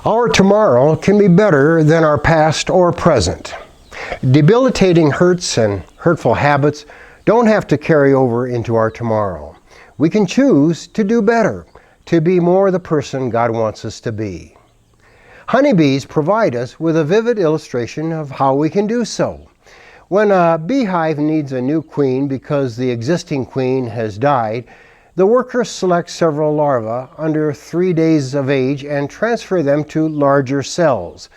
Our tomorrow can be better than our past or present. Debilitating hurts and hurtful habits don't have to carry over into our tomorrow. We can choose to do better, to be more the person God wants us to be. Honeybees provide us with a vivid illustration of how we can do so. When a beehive needs a new queen because the existing queen has died, the workers select several larvae under 3 days of age and transfer them to larger cells.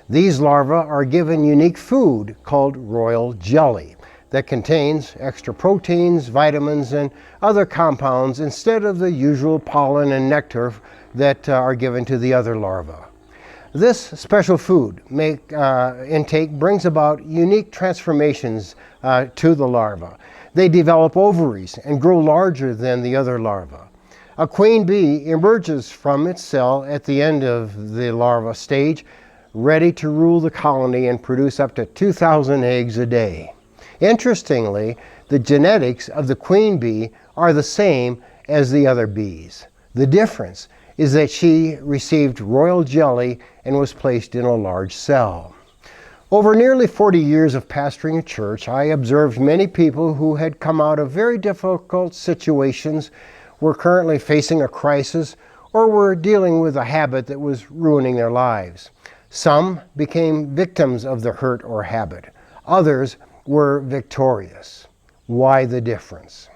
These larvae are given unique food called royal jelly that contains extra proteins, vitamins, and other compounds instead of the usual pollen and nectar that are given to the other larvae. This special food intake brings about unique transformations to the larva. They develop ovaries and grow larger than the other larvae. A queen bee emerges from its cell at the end of the larva stage, ready to rule the colony and produce up to 2,000 eggs a day. Interestingly, the genetics of the queen bee are the same as the other bees. The difference is that she received royal jelly and was placed in a large cell. Over nearly 40 years of pastoring a church, I observed many people who had come out of very difficult situations, were currently facing a crisis, or were dealing with a habit that was ruining their lives. Some became victims of the hurt or habit. Others were victorious. Why the difference?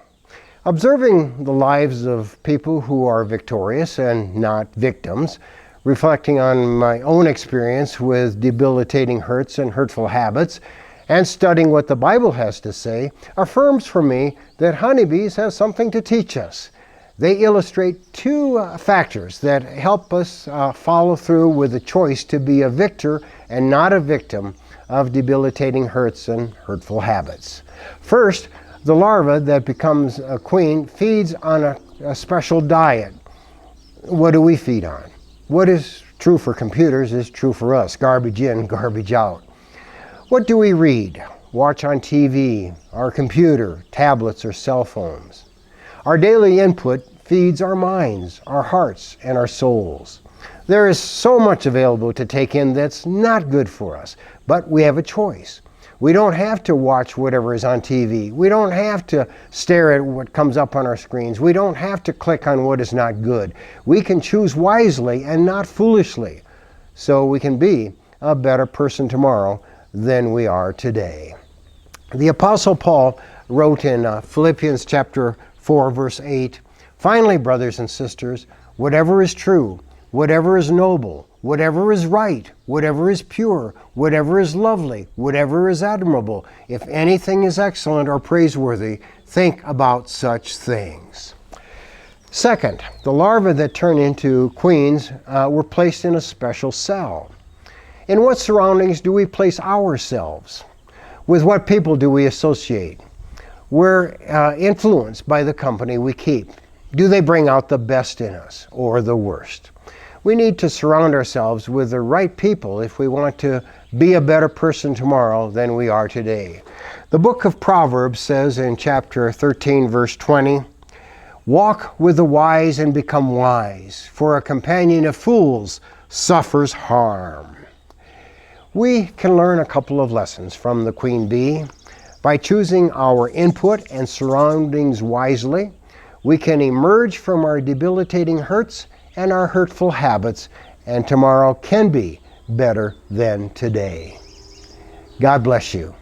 Observing the lives of people who are victorious and not victims, reflecting on my own experience with debilitating hurts and hurtful habits, and studying what the Bible has to say, affirms for me that honeybees have something to teach us. They illustrate two factors that help us follow through with the choice to be a victor and not a victim of debilitating hurts and hurtful habits. First, the larva that becomes a queen feeds on a special diet. What do we feed on? What is true for computers is true for us. Garbage in, garbage out. What do we read, watch on TV, our computer, tablets, or cell phones? Our daily input feeds our minds, our hearts, and our souls. There is so much available to take in that's not good for us, but we have a choice. We don't have to watch whatever is on TV. We don't have to stare at what comes up on our screens. We don't have to click on what is not good. We can choose wisely and not foolishly, so we can be a better person tomorrow than we are today. The Apostle Paul wrote in Philippians chapter 4, verse 8, "Finally, brothers and sisters, whatever is true, whatever is noble, whatever is right, whatever is pure, whatever is lovely, whatever is admirable, if anything is excellent or praiseworthy, think about such things." Second, the larvae that turn into queens were placed in a special cell. In what surroundings do we place ourselves? With what people do we associate? We're influenced by the company we keep. Do they bring out the best in us or the worst? We need to surround ourselves with the right people if we want to be a better person tomorrow than we are today. The book of Proverbs says in chapter 13, verse 20, "Walk with the wise and become wise, for a companion of fools suffers harm." We can learn a couple of lessons from the queen bee. By choosing our input and surroundings wisely, we can emerge from our debilitating hurts and our hurtful habits, and tomorrow can be better than today. God bless you.